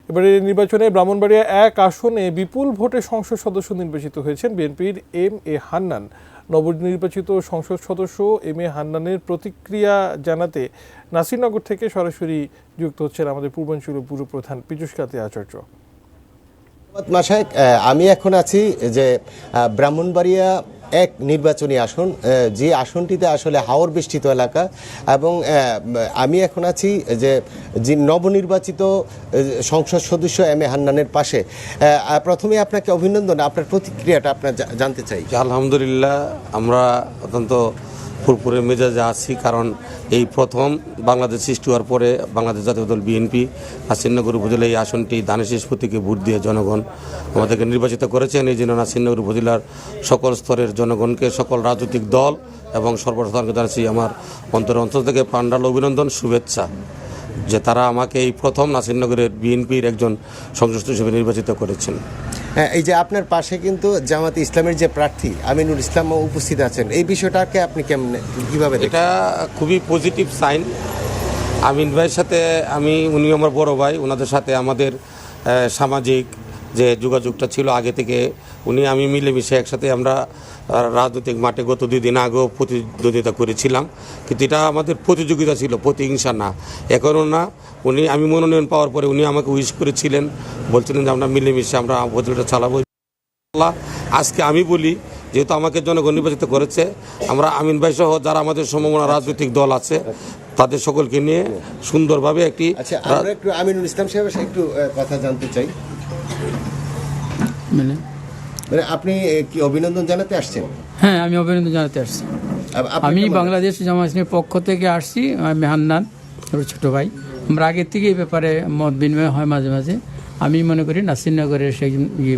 এবারে নির্বাচনে ব্রাহ্মণবাড়িয়া ১ আসনে বিপুল ভোটে সংসদ সদস্য নির্বাচিত হয়েছেন বিএনপির এম এ হান্নান। নবনির্বাচিত সংসদ সদস্য এম এ হান্নানের প্রতিক্রিয়া জানাতে নাসিরনগর থেকে সরাসরি যুক্ত হচ্ছেন আমাদের পূর্বাঞ্চলীয় ব্যুরো প্রধান পীযূষ কান্তি আচার্য। মাসায়েক, আমি এখন আছি যে ব্রাহ্মণবাড়িয়া ১ নির্বাচনী আসন, যে আসনটিতে আসলে হাওর বেষ্টিত এলাকা, এবং আমি এখন আছি যে নবনির্বাচিত সংসদ সদস্য এম এ হান্নানের পাশে। প্রথমে আপনাকে অভিনন্দন, আপনার প্রতিক্রিয়াটা আপনার জানতে চাই। আলহামদুলিল্লাহ, আমরা অত্যন্ত ফুরফুরে মেজাজে আছি, কারণ এই প্রথম বাংলাদেশ সৃষ্টি হওয়ার পরে বাংলাদেশ জাতীয় দল বিএনপি নাসিরনগর উপজেলা এই আসনটি ধানের শীষ প্রতীকে ভোট দিয়ে জনগণ আমাদেরকে নির্বাচিত করেছেন। এই জন্য নাসিরনগর উপজেলার সকল স্তরের জনগণকে, সকল রাজনৈতিক দল এবং সর্বসাধারণকে জানাচ্ছি আমার অন্তর থেকে প্রাণঢাল অভিনন্দন, শুভেচ্ছা যে তারা আমাকে এই প্রথম নাসিরনগরের বিএনপির একজন সংসদ হিসেবে নির্বাচিত করেছেন। এই যে আপনার পাশে কিন্তু জামাতে ইসলামের যে প্রার্থী আমিনুল ইসলাম উপস্থিত আছেন, এই বিষয়টাকে আপনি কিভাবে দেখেন? এটা খুবই পজিটিভ সাইন। আমিন ভাইয়ের সাথে উনি আমার বড় ভাই, ওনাদের সাথে আমাদের সামাজিক যে যোগাযোগটা ছিল আগে থেকে, আমি মিলেমিশে একসাথে আমরা রাজনৈতিক মাঠে গত 2 দিন আগেও প্রতিদ্বন্দ্বিতা করেছিলাম, কিন্তু এটা আমাদের প্রতিযোগিতা ছিল, প্রতিহিংসা না, এখনও না। আমি মনোনয়ন পাওয়ার পরে উনি আমাকে উইশ করেছিলেন, বলছিলেন যে আমরা মিলেমিশে আমরা প্রতিযোগিতা চালাবো। আজকে আমি বলি, যেহেতু আমাকে জনগণ নির্বাচিত করেছে, আমরা আমিন ভাই সহ যারা আমাদের সমমনা রাজনৈতিক দল আছে তাদের সকলকে নিয়ে সুন্দরভাবে একটি আমিনুল ইসলাম সাহেবের একটু কথা জানতে চাই। মানে আপনি কি অভিনন্দন জানাতে আসছেন? হ্যাঁ, আমি অভিনন্দন জানাতে আসছি। আমি বাংলাদেশ জামায়াত ইসলামীর পক্ষ থেকে আসছি। আমি হান্নান, ছোট ভাই। আমরা আগের থেকে এই ব্যাপারে মত বিনিময় হয় মাঝে মাঝে। আমি মনে করি নাসিরনগরের সেই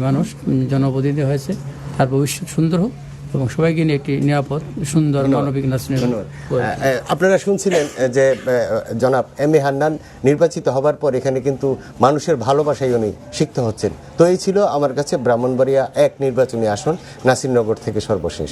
মানুষ জনপ্রতিনিধি হয়েছে, তার ভবিষ্যৎ সুন্দর হোক এবং সবাইকে নিয়ে একটি নিরাপদ সুন্দর মানবিক নাসিরনগর। আপনারা শুনছিলেন যে জনাব এম এ হান্নান নির্বাচিত হবার পর এখানে কিন্তু মানুষের ভালোবাসায় উনি সিক্ত হচ্ছেন। তো এই ছিল আমার কাছে ব্রাহ্মণবাড়িয়া ১ নির্বাচনী আসন, নাসিরনগর থেকে সর্বশেষ।